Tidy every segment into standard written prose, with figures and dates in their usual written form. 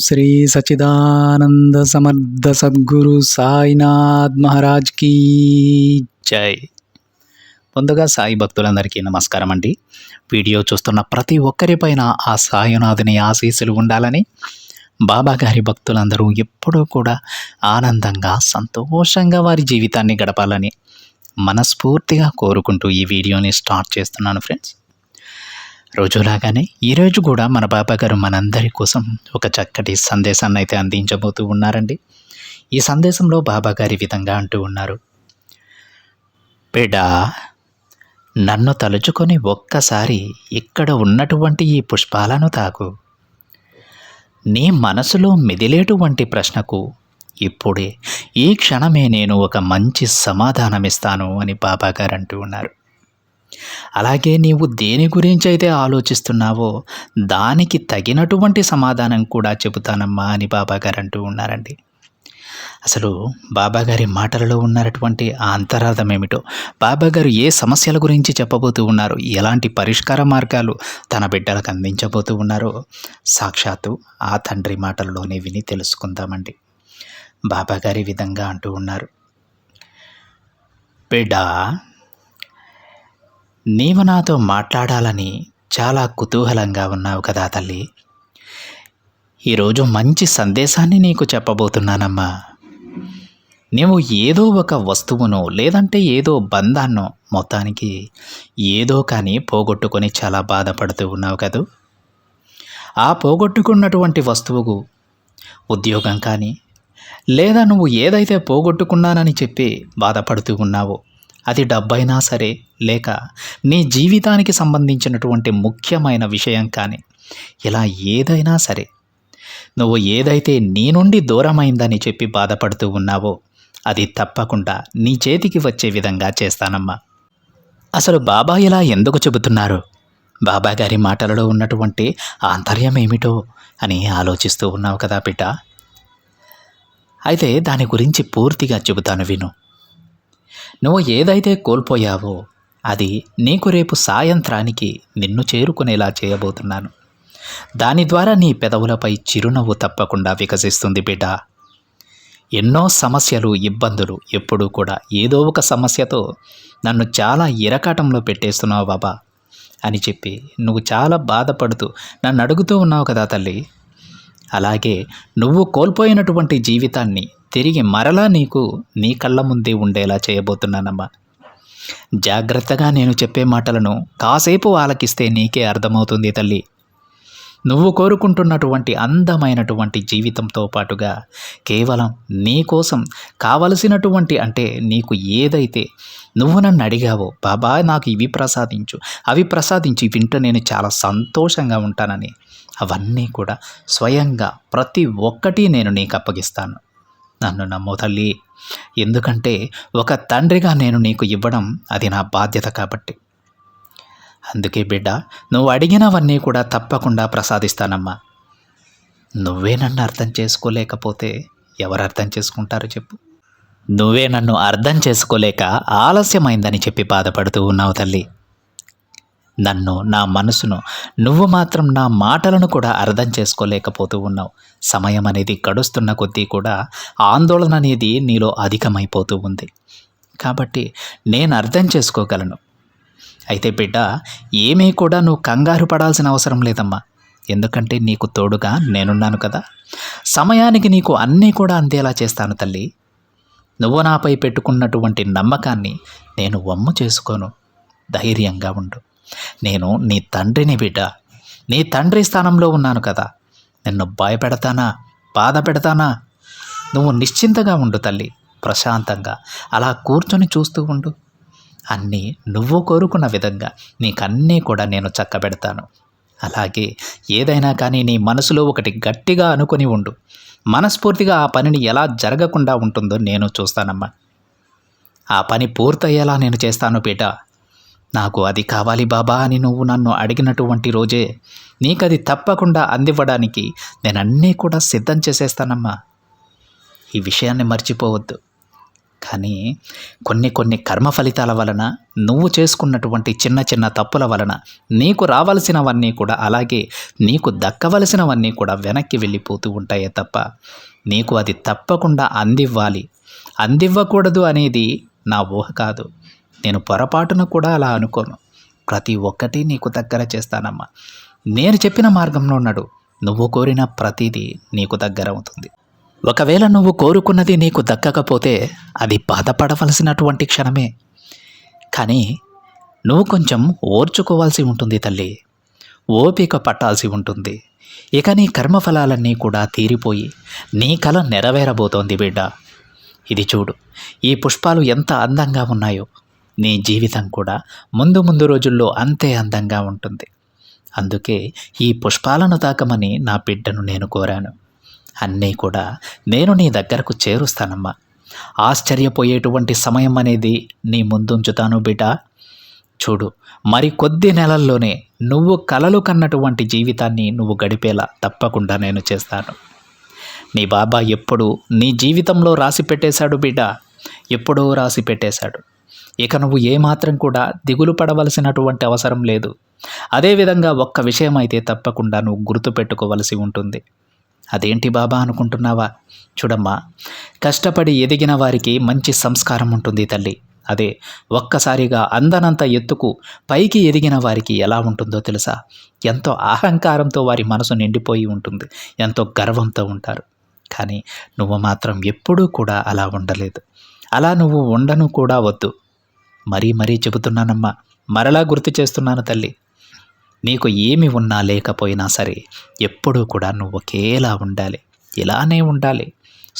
శ్రీ సచిదానంద సమర్థ సద్గురు సాయినాథ్ మహారాజ్ కీ జై. ముందుగా సాయి భక్తులందరికీ నమస్కారం అండి. వీడియో చూస్తున్న ప్రతి ఒక్కరిపైన ఆ సాయినాథుని ఆశీస్సులు ఉండాలని, బాబా గారి భక్తులందరూ ఎప్పుడూ కూడా ఆనందంగా సంతోషంగా వారి జీవితాన్ని గడపాలని మనస్ఫూర్తిగా కోరుకుంటూ ఈ వీడియోని స్టార్ట్ చేస్తున్నాను ఫ్రెండ్స్. రోజులాగానే ఈరోజు కూడా మన బాబా గారు మనందరి కోసం ఒక చక్కటి సందేశాన్ని అయితే అందించబోతూ ఉన్నారండి. ఈ సందేశంలో బాబా గారి విధంగా అంటూ ఉన్నారు, బిడ్డా, నన్ను తలుచుకొని ఒక్కసారి ఇక్కడ ఉన్నటువంటి ఈ పుష్పాలను తాకు. నీ మనసులో మెదిలేటువంటి ప్రశ్నకు ఇప్పుడే ఈ క్షణమే నేను ఒక మంచి సమాధానమిస్తాను అని బాబా గారు అంటూ ఉన్నారు. అలాగే నీవు దేని గురించి అయితే ఆలోచిస్తున్నావో దానికి తగినటువంటి సమాధానం కూడా చెబుతానమ్మా అని బాబా గారు అంటూ ఉన్నారండి. అసలు బాబా గారి మాటలలో ఉన్నటువంటి ఆ అంతరార్థం ఏమిటో, బాబా గారు ఏ సమస్యల గురించి చెప్పబోతూ ఉన్నారు, ఎలాంటి పరిష్కార మార్గాలు తన బిడ్డలకు అందించబోతూ ఉన్నారో సాక్షాత్తు ఆ తండ్రి మాటల్లోనే విని తెలుసుకుందామండి. బాబా గారి విధంగా అంటూ ఉన్నారు, బిడ్డా, నీవు నాతో మాట్లాడాలని చాలా కుతూహలంగా ఉన్నావు కదా తల్లి. ఈరోజు మంచి సందేశాన్ని నీకు చెప్పబోతున్నానమ్మా. నీవు ఏదో ఒక వస్తువునో లేదంటే ఏదో బంధాన్నో, మొత్తానికి ఏదో కానీ పోగొట్టుకొని చాలా బాధపడుతూ ఉన్నావు కదూ. ఆ పోగొట్టుకున్నటువంటి వస్తువుకు ఉద్యోగం కానీ, లేదా నువ్వు ఏదైతే పోగొట్టుకున్నానని చెప్పి బాధపడుతూ ఉన్నావో అది డబ్బైనా సరే, లేక నీ జీవితానికి సంబంధించినటువంటి ముఖ్యమైన విషయం కానీ, ఇలా ఏదైనా సరే, నువ్వు ఏదైతే నీ నుండి దూరమైందని చెప్పి బాధపడుతూ ఉన్నావో అది తప్పకుండా నీ చేతికి వచ్చే విధంగా చేస్తానమ్మా. అసలు బాబా ఇలా ఎందుకు చెబుతున్నారు, బాబా గారి మాటలలో ఉన్నటువంటి ఆంతర్యం ఏమిటో అని ఆలోచిస్తూ ఉన్నావు కదా బిడ్డ. అయితే దాని గురించి పూర్తిగా చెబుతాను విను. నువ్వు ఏదైతే కోల్పోయావో అది నీకు రేపు సాయంత్రానికి నిన్ను చేరుకునేలా చేయబోతున్నాను. దాని ద్వారా నీ పెదవులపై చిరునవ్వు తప్పకుండా వికసిస్తుంది బిడ్డ. ఎన్నో సమస్యలు, ఇబ్బందులు, ఎప్పుడూ కూడా ఏదో ఒక సమస్యతో నన్ను చాలా ఇరకాటంలో పెట్టేస్తున్నావు బాబా అని చెప్పి నువ్వు చాలా బాధపడుతూ నన్ను అడుగుతూ ఉన్నావు కదా తల్లి. అలాగే నువ్వు కోల్పోయినటువంటి జీవితాన్ని తిరిగి మరలా నీకు నీ కళ్ళ ముందే ఉండేలా చేయబోతున్నానమ్మా. జాగ్రత్తగా నేను చెప్పే మాటలను కాసేపు ఆలకిస్తే నీకే అర్థమవుతుంది తల్లి. నువ్వు కోరుకుంటున్నటువంటి అందమైనటువంటి జీవితంతో పాటుగా కేవలం నీ కోసం కావలసినటువంటి, అంటే నీకు ఏదైతే నువ్వు నన్ను అడిగావో, బాబా నాకు ఇవి ప్రసాదించు, అవి ప్రసాదించి వింటూ నేను చాలా సంతోషంగా ఉంటానని, అవన్నీ కూడా స్వయంగా ప్రతి ఒక్కటి నేను నీకు అప్పగిస్తాను. నన్ను నమ్ము తల్లి. ఎందుకంటే ఒక తండ్రిగా నేను నీకు ఇవ్వడం అది నా బాధ్యత కాబట్టి. అందుకే బిడ్డ, నువ్వు అడిగినవన్నీ కూడా తప్పకుండా ప్రసాదిస్తానమ్మా. నువ్వే నన్ను అర్థం చేసుకోలేకపోతే ఎవరు అర్థం చేసుకుంటారో చెప్పు. నువ్వే నన్ను అర్థం చేసుకోలేక ఆలస్యమైందని చెప్పి బాధపడుతూ ఉన్నావు తల్లి. నన్ను, నా మనసును, నువ్వు మాత్రం నా మాటలను కూడా అర్థం చేసుకోలేకపోతూ ఉన్నావు. సమయం అనేది గడుస్తున్న కొద్దీ కూడా ఆందోళన అనేది నీలో అధికమైపోతూ ఉంది. కాబట్టి నేను అర్థం చేసుకోగలను. అయితే బిడ్డ, ఏమీ కూడా నువ్వు కంగారు పడాల్సిన అవసరం లేదమ్మా. ఎందుకంటే నీకు తోడుగా నేనున్నాను కదా. సమయానికి నీకు అన్నీ కూడా అందేలా చేస్తాను తల్లి. నువ్వు నాపై పెట్టుకున్నటువంటి నమ్మకాన్ని నేను వమ్ము చేసుకోను. ధైర్యంగా ఉండు. నేను నీ తండ్రిని బిడ్డ. నీ తండ్రి స్థానంలో ఉన్నాను కదా. నిన్ను భయపెడతానా, బాధ పెడతానా? నువ్వు నిశ్చింతగా ఉండు తల్లి. ప్రశాంతంగా అలా కూర్చొని చూస్తూ ఉండు. అన్నీ నువ్వు కోరుకున్న విధంగా నీకన్నీ కూడా నేను చక్కబెడతాను. అలాగే ఏదైనా కానీ నీ మనసులో ఒకటి గట్టిగా అనుకొని ఉండు. మనస్ఫూర్తిగా ఆ పనిని ఎలా జరగకుండా ఉంటుందో నేను చూస్తానమ్మా. ఆ పని పూర్తయ్యేలా నేను చేస్తాను బిడ్డ. నాకు అది కావాలి బాబా అని నువ్వు నన్ను అడిగినటువంటి రోజే నీకది తప్పకుండా అందివ్వడానికి నేను అన్నీ కూడా సిద్ధం చేసేస్తానమ్మా. ఈ విషయాన్ని మర్చిపోవద్దు. కానీ కొన్ని కొన్ని కర్మ ఫలితాల వలన, నువ్వు చేసుకున్నటువంటి చిన్న చిన్న తప్పుల వలన నీకు రావలసినవన్నీ కూడా, అలాగే నీకు దక్కవలసినవన్నీ కూడా వెనక్కి వెళ్ళిపోతూ ఉంటాయే తప్ప నీకు అది తప్పకుండా అందివ్వాలి, అందివ్వకూడదు అనేది నా ఊహ కాదు. నేను పొరపాటున కూడా అలా అనుకోను. ప్రతి ఒక్కటి నీకు దగ్గర చేస్తానమ్మా. నేను చెప్పిన మార్గంలో నడు. నువ్వు కోరిన ప్రతిదీ నీకు దగ్గర అవుతుంది. ఒకవేళ నువ్వు కోరుకున్నది నీకు దక్కకపోతే అది బాధపడవలసినటువంటి క్షణమే. కానీ నువ్వు కొంచెం ఓర్చుకోవాల్సి ఉంటుంది తల్లి, ఓపిక పట్టాల్సి ఉంటుంది. ఇక నీ కర్మఫలాలన్నీ కూడా తీరిపోయి నీ కల నెరవేరబోతోంది బిడ్డ. ఇది చూడు, ఈ పుష్పాలు ఎంత అందంగా ఉన్నాయో, నీ జీవితం కూడా ముందు ముందు రోజుల్లో అంతే అందంగా ఉంటుంది. అందుకే ఈ పుష్పాలను తాకమని నా బిడ్డను నేను కోరాను. అన్నీ కూడా నేను నీ దగ్గరకు చేరుస్తానమ్మా. ఆశ్చర్యపోయేటువంటి సమయం అనేది నీ ముందుంచుతాను బిడ్డ. చూడు, మరి కొద్ది నెలల్లోనే నువ్వు కలలు కన్నటువంటి జీవితాన్ని నువ్వు గడిపేలా తప్పకుండా నేను చేస్తాను. నీ బాబా ఎప్పుడు నీ జీవితంలో రాసి పెట్టేశాడు బిడ్డ, ఎప్పుడో రాసి పెట్టేశాడు. ఇక నువ్వు ఏమాత్రం కూడా దిగులు పడవలసినటువంటి అవసరం లేదు. అదేవిధంగా ఒక్క విషయం అయితే తప్పకుండా నువ్వు గుర్తుపెట్టుకోవలసి ఉంటుంది. అదేంటి బాబా అనుకుంటున్నావా? చూడమ్మా, కష్టపడి ఎదిగిన వారికి మంచి సంస్కారం ఉంటుంది తల్లి. అదే ఒక్కసారిగా అందనంత ఎత్తుకు పైకి ఎదిగిన వారికి ఎలా ఉంటుందో తెలుసా? ఎంతో అహంకారంతో వారి మనసు నిండిపోయి ఉంటుంది, ఎంతో గర్వంతో ఉంటారు. కానీ నువ్వు మాత్రం ఎప్పుడూ కూడా అలా ఉండలేదు. అలా నువ్వు ఉండను కూడా వద్దు. మరీ మరీ చెబుతున్నానమ్మా, మరలా గుర్తు చేస్తున్నాను తల్లి. నీకు ఏమి ఉన్నా లేకపోయినా సరే ఎప్పుడూ కూడా నువ్వు ఒకేలా ఉండాలి, ఇలానే ఉండాలి,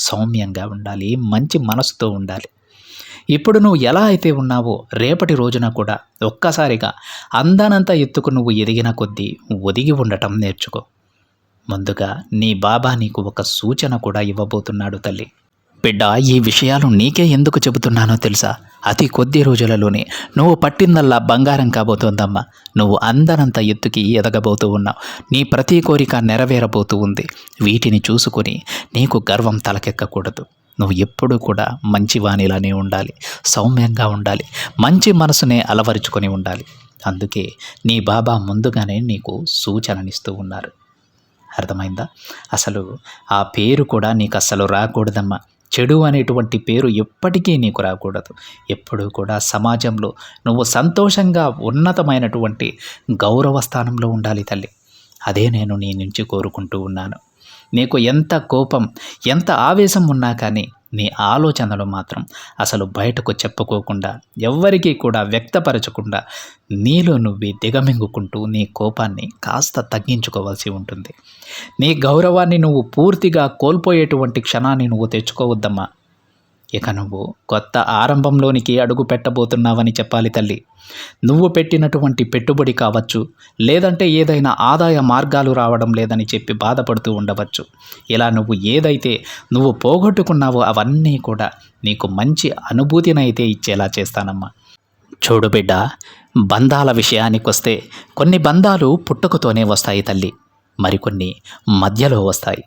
సౌమ్యంగా ఉండాలి, మంచి మనసుతో ఉండాలి. ఇప్పుడు నువ్వు ఎలా అయితే ఉన్నావో రేపటి రోజున కూడా ఒక్కసారిగా అందానంత ఎత్తుకు నువ్వు ఎదిగిన కొద్దీ ఒదిగి ఉండటం నేర్చుకో. ముందుగా నీ బాబా నీకు ఒక సూచన కూడా ఇవ్వబోతున్నాడు తల్లి. బిడ్డ, ఈ విషయాలు నీకే ఎందుకు చెబుతున్నానో తెలుసా? అతి కొద్ది రోజులలోనే నువ్వు పట్టిందల్లా బంగారం కాబోతోందమ్మా. నువ్వు అందనంత ఎత్తుకి ఎదగబోతూ ఉన్నావు. నీ ప్రతి కోరిక నెరవేరబోతూ ఉంది. వీటిని చూసుకొని నీకు గర్వం తలకెక్కకూడదు. నువ్వు ఎప్పుడూ కూడా మంచివానిలానే ఉండాలి, సౌమ్యంగా ఉండాలి, మంచి మనసునే అలవరుచుకొని ఉండాలి. అందుకే నీ బాబా ముందుగానే నీకు సూచననిస్తూ ఉన్నారు. అర్థమైందా? అసలు ఆ పేరు కూడా నీకు అస్సలు రాకూడదమ్మా. చెడు అనేటువంటి పేరు ఎప్పటికీ నీకు రాకూడదు. ఎప్పుడూ కూడా సమాజంలో నువ్వు సంతోషంగా ఉన్నతమైనటువంటి గౌరవ స్థానంలో ఉండాలి తల్లి. అదే నేను నీ నుంచి కోరుకుంటూ ఉన్నాను. నీకు ఎంత కోపం, ఎంత ఆవేశం ఉన్నా కానీ నీ ఆలోచనలు మాత్రం అసలు బయటకు చెప్పుకోకుండా, ఎవ్వరికీ కూడా వ్యక్తపరచకుండా నీలో నువ్వే దిగమింగుకుంటూ నీ కోపాన్ని కాస్త తగ్గించుకోవాల్సి ఉంటుంది. నీ గౌరవాన్ని నువ్వు పూర్తిగా కోల్పోయేటువంటి క్షణాన్ని నువ్వు తెచ్చుకోవద్దమ్మా. ఇక నువ్వు కొత్త ఆరంభంలోనికి అడుగు పెట్టబోతున్నావని చెప్పాలి తల్లి. నువ్వు పెట్టినటువంటి పెట్టుబడి కావచ్చు, లేదంటే ఏదైనా ఆదాయ మార్గాలు రావడం లేదని చెప్పి బాధపడుతూ ఉండవచ్చు. ఇలా నువ్వు ఏదైతే నువ్వు పోగొట్టుకున్నావో అవన్నీ కూడా నీకు మంచి అనుభూతినైతే ఇచ్చేలా చేస్తానమ్మా. చూడు బిడ్డ, బంధాల విషయానికొస్తే కొన్ని బంధాలు పుట్టుకతోనే వస్తాయి తల్లి, మరికొన్ని మధ్యలో వస్తాయి.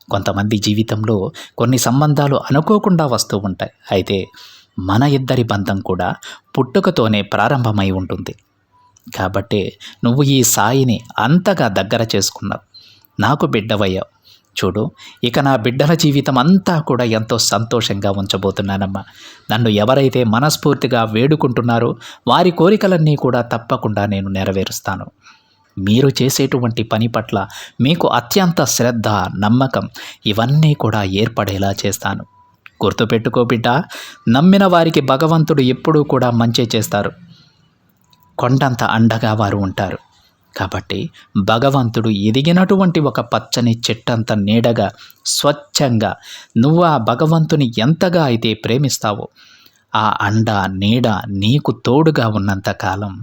కొంతమంది జీవితంలో కొన్ని సంబంధాలు అనుకోకుండా వస్తూ ఉంటాయి. అయితే మన ఇద్దరి బంధం కూడా పుట్టుకతోనే ప్రారంభమై ఉంటుంది. కాబట్టి నువ్వు ఈ సాయిని అంతగా దగ్గర చేసుకున్నావు, నాకు బిడ్డవయ్యావు. చూడు, ఇక నా బిడ్డల జీవితం అంతా కూడా ఎంతో సంతోషంగా ఉంచబోతున్నానమ్మా. నన్ను ఎవరైతే మనస్ఫూర్తిగా వేడుకుంటున్నారో వారి కోరికలన్నీ కూడా తప్పకుండా నేను నెరవేరుస్తాను. మీరు చేసేటువంటి పని పట్ల మీకు అత్యంత శ్రద్ధ, నమ్మకం ఇవన్నీ కూడా ఏర్పడేలా చేస్తాను. గుర్తుపెట్టుకో బిడ్డ, నమ్మిన వారికి భగవంతుడు ఎప్పుడూ కూడా మంచి చేస్తారు. కొండంత అండగా వారు ఉంటారు. కాబట్టి భగవంతుడు ఎదిగినటువంటి ఒక పచ్చని చెట్టంత నీడగా, స్వచ్ఛంగా నువ్వు ఆ భగవంతుని ఎంతగా అయితే ప్రేమిస్తావో ఆ అండ, నీడ నీకు తోడుగా ఉన్నంత కాలం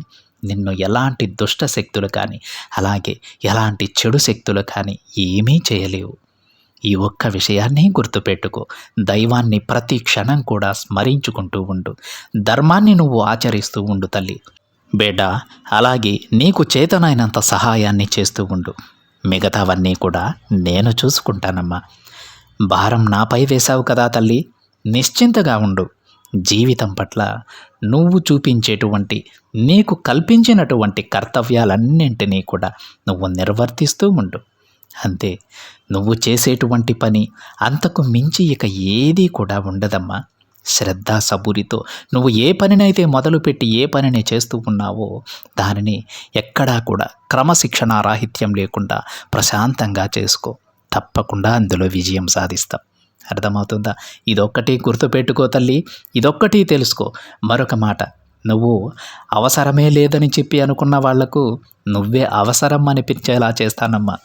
నిన్ను ఎలాంటి దుష్ట శక్తులు కానీ, అలాగే ఎలాంటి చెడు శక్తులు కానీ ఏమీ చేయలేవు. ఈ ఒక్క విషయాన్ని గుర్తుపెట్టుకో. దైవాన్ని ప్రతి క్షణం కూడా స్మరించుకుంటూ ఉండు. ధర్మాన్ని నువ్వు ఆచరిస్తూ ఉండు తల్లి. బిడ్డ, అలాగే నీకు చేతనైనంత సహాయాన్ని చేస్తూ ఉండు. మిగతావన్నీ కూడా నేను చూసుకుంటానమ్మా. భారం నాపై వేశావు కదా తల్లి, నిశ్చింతగా ఉండు. జీవితం పట్ల నువ్వు చూపించేటువంటి నీకు కల్పించినటువంటి కర్తవ్యాలన్నింటినీ కూడా నువ్వు నిర్వర్తిస్తూ ఉండు. అంతే, నువ్వు చేసేటువంటి పని అంతకు మించి ఇక ఏదీ కూడా ఉండదమ్మా. శ్రద్ధ సబూరితో నువ్వు ఏ పనినైతే మొదలుపెట్టి ఏ పనిని చేస్తూ ఉన్నావో దానిని ఎక్కడా కూడా క్రమశిక్షణ రాహిత్యం లేకుండా ప్రశాంతంగా చేసుకో. తప్పకుండా అందులో విజయం సాధిస్తాం. అర్థమవుతుందా? ఇదొక్కటి గుర్తుపెట్టుకో తల్లి, ఇదొక్కటి తెలుసుకో. మరొక మాట, నువ్వు అవసరమే లేదని చెప్పి అనుకున్న వాళ్లకు నువ్వే అవసరం అనిపించేలా చేస్తానమ్మా.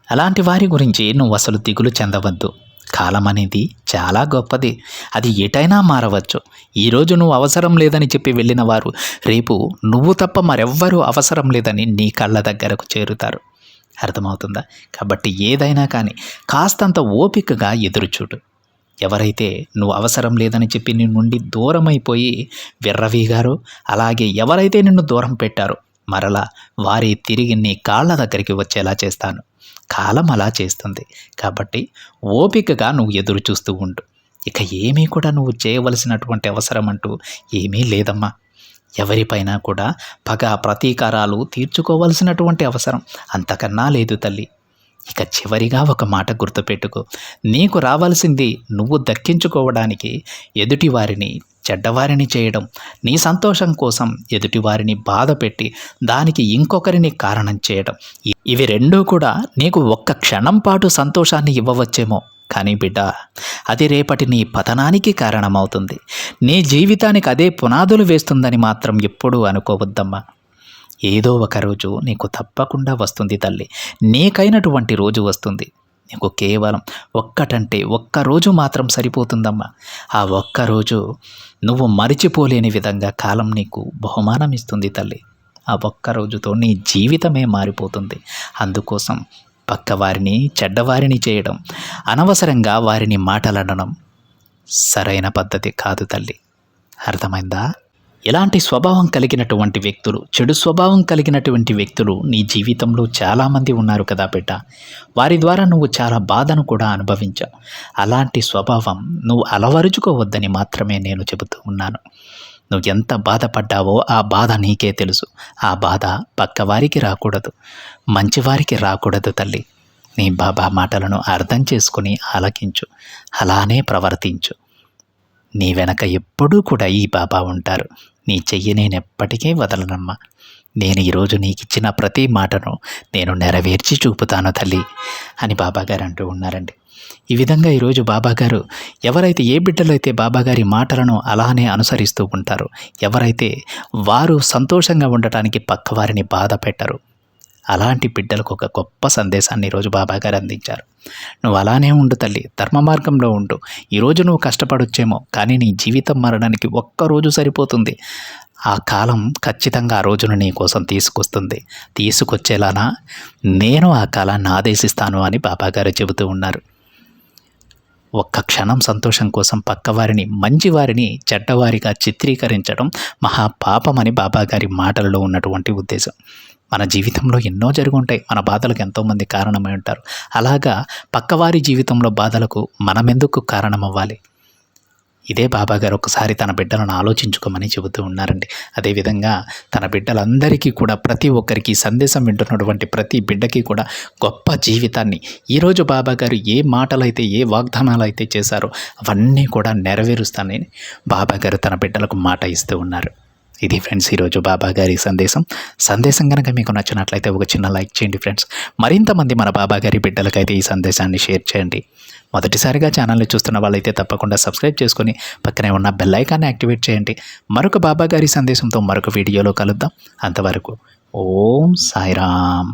అలాంటి వారి గురించి నువ్వు అసలు దిగులు చెందవద్దు. కాలం అనేది చాలా గొప్పది, అది ఎటైనా మారవచ్చు. ఈరోజు నువ్వు అవసరం లేదని చెప్పి వెళ్ళిన వారు రేపు నువ్వు తప్ప మరెవ్వరూ అవసరం లేదని నీ కళ్ళ దగ్గరకు చేరుతారు. అర్థమవుతుందా? కాబట్టి ఏదైనా కానీ కాస్తంత ఓపికగా ఎదురుచూడు. ఎవరైతే నువ్వు అవసరం లేదని చెప్పి నీ నుండి దూరమైపోయి విర్రవీగారో, అలాగే ఎవరైతే నిన్ను దూరం పెట్టారో మరలా వారే తిరిగి నీ కాళ్ళ దగ్గరికి వచ్చేలా చేస్తాను. కాలం అలా చేస్తుంది. కాబట్టి ఓపికగా నువ్వు ఎదురు చూస్తూ ఉండు. ఇక ఏమీ కూడా నువ్వు చేయవలసినటువంటి అవసరం అంటూ ఏమీ లేదమ్మా. ఎవరిపైనా కూడా పగ ప్రతీకారాలు తీర్చుకోవలసినటువంటి అవసరం అంతకన్నా లేదు తల్లి. ఇక చివరిగా ఒక మాట గుర్తుపెట్టుకో, నీకు రావాల్సింది నువ్వు దక్కించుకోవడానికి ఎదుటివారిని చెడ్డవారిని చేయడం, నీ సంతోషం కోసం ఎదుటివారిని బాధ పెట్టి దానికి ఇంకొకరిని కారణం చేయడం, ఇవి రెండూ కూడా నీకు ఒక్క క్షణం పాటు సంతోషాన్ని ఇవ్వవచ్చేమో, కానీ బిడ్డ అది రేపటి నీ పతనానికి కారణమవుతుంది. నీ జీవితానికి అదే పునాదులు వేస్తుందని మాత్రం ఎప్పుడూ అనుకోవద్దమ్మా. ఏదో ఒక రోజు నీకు తప్పకుండా వస్తుంది తల్లి. నీకైనటువంటి రోజు వస్తుంది. నీకు కేవలం ఒక్క రోజు మాత్రం సరిపోతుందమ్మా. ఆ ఒక్కరోజు నువ్వు మరిచిపోలేని విధంగా కాలం నీకు బహుమానం ఇస్తుంది తల్లి. ఆ ఒక్క రోజుతో నీ జీవితమే మారిపోతుంది. అందుకోసం పక్కవారిని చెడ్డవారిని చేయడం, అనవసరంగా వారిని మాటలనడం సరైన పద్ధతి కాదు తల్లి. అర్థమైందా? ఇలాంటి స్వభావం కలిగినటువంటి వ్యక్తులు, చెడు స్వభావం కలిగినటువంటి వ్యక్తులు నీ జీవితంలో చాలామంది ఉన్నారు కదా బిడ్డ. వారి ద్వారా నువ్వు చాలా బాధను కూడా అనుభవించావు. అలాంటి స్వభావం నువ్వు అలవరుచుకోవద్దని మాత్రమే నేను చెబుతూ ఉన్నాను. నువ్వు ఎంత బాధపడ్డావో ఆ బాధ నీకే తెలుసు. ఆ బాధ పక్కవారికి రాకూడదు, మంచివారికి రాకూడదు తల్లి. నీ బాబా మాటలను అర్థం చేసుకుని ఆలకించు, అలానే ప్రవర్తించు. నీ వెనక ఎప్పుడూ కూడా ఈ బాబా ఉంటారు. నీ చెయ్యి నేనెప్పటికీ వదలనమ్మా. నేను ఈరోజు నీకు ఇచ్చిన ప్రతి మాటను నేను నెరవేర్చి చూపుతాను తల్లి అని బాబాగారు అంటూ ఉన్నారండి. ఈ విధంగా ఈరోజు బాబాగారు ఎవరైతే ఏ బిడ్డలైతే బాబాగారి మాటలను అలానే అనుసరిస్తూ ఉంటారో, ఎవరైతే వారు సంతోషంగా ఉండటానికి పక్కవారిని బాధ పెట్టరు, అలాంటి బిడ్డలకు ఒక గొప్ప సందేశాన్ని ఈరోజు బాబాగారు అందించారు. నువ్వు అలానే ఉండు తల్లి, ధర్మ మార్గంలో ఉండు. ఈరోజు నువ్వు కష్టపడొచ్చేమో, కానీ నీ జీవితం మారడానికి ఒక్కరోజు సరిపోతుంది. ఆ కాలం ఖచ్చితంగా ఆ రోజును నీ కోసం తీసుకొచ్చేలానా నేను ఆ కాలాన్ని ఆదేశిస్తాను అని బాబాగారు చెబుతూ ఉన్నారు. ఒక్క క్షణం సంతోషం కోసం పక్కవారిని, మంచివారిని చెడ్డవారిగా చిత్రీకరించడం మహాపాపమని బాబాగారి మాటలలో ఉన్నటువంటి ఉద్దేశం. మన జీవితంలో ఎన్నో జరుగుంటాయి, మన బాధలకు ఎంతోమంది కారణమై ఉంటారు. అలాగా పక్కవారి జీవితంలో బాధలకు మనమెందుకు కారణమవ్వాలి? ఇదే బాబాగారు ఒకసారి తన బిడ్డలను ఆలోచించుకోమని చెబుతూ ఉన్నారండి. అదేవిధంగా తన బిడ్డలందరికీ కూడా, ప్రతి ఒక్కరికి, సందేశం వింటున్నటువంటి ప్రతి బిడ్డకి కూడా గొప్ప జీవితాన్ని ఈరోజు బాబాగారు ఏ మాటలైతే, ఏ వాగ్దానాలు అయితే చేశారో అవన్నీ కూడా నెరవేరుస్తానని బాబాగారు తన బిడ్డలకు మాట ఇస్తూ ఉన్నారు. ఇది ఫ్రెండ్స్ ఈరోజు బాబాగారి సందేశం కనుక మీకు నచ్చినట్లయితే ఒక చిన్న లైక్ చేయండి ఫ్రెండ్స్. మరింతమంది మన బాబాగారి బిడ్డలకైతే ఈ సందేశాన్ని షేర్ చేయండి. మొదటిసారిగా ఛానల్ని చూస్తున్న వాళ్ళైతే తప్పకుండా సబ్స్క్రైబ్ చేసుకొని పక్కనే ఉన్న బెల్ ఐకాన్ని యాక్టివేట్ చేయండి. మరొక బాబాగారి సందేశంతో మరొక వీడియోలో కలుద్దాం. అంతవరకు ఓం సాయిరామ్.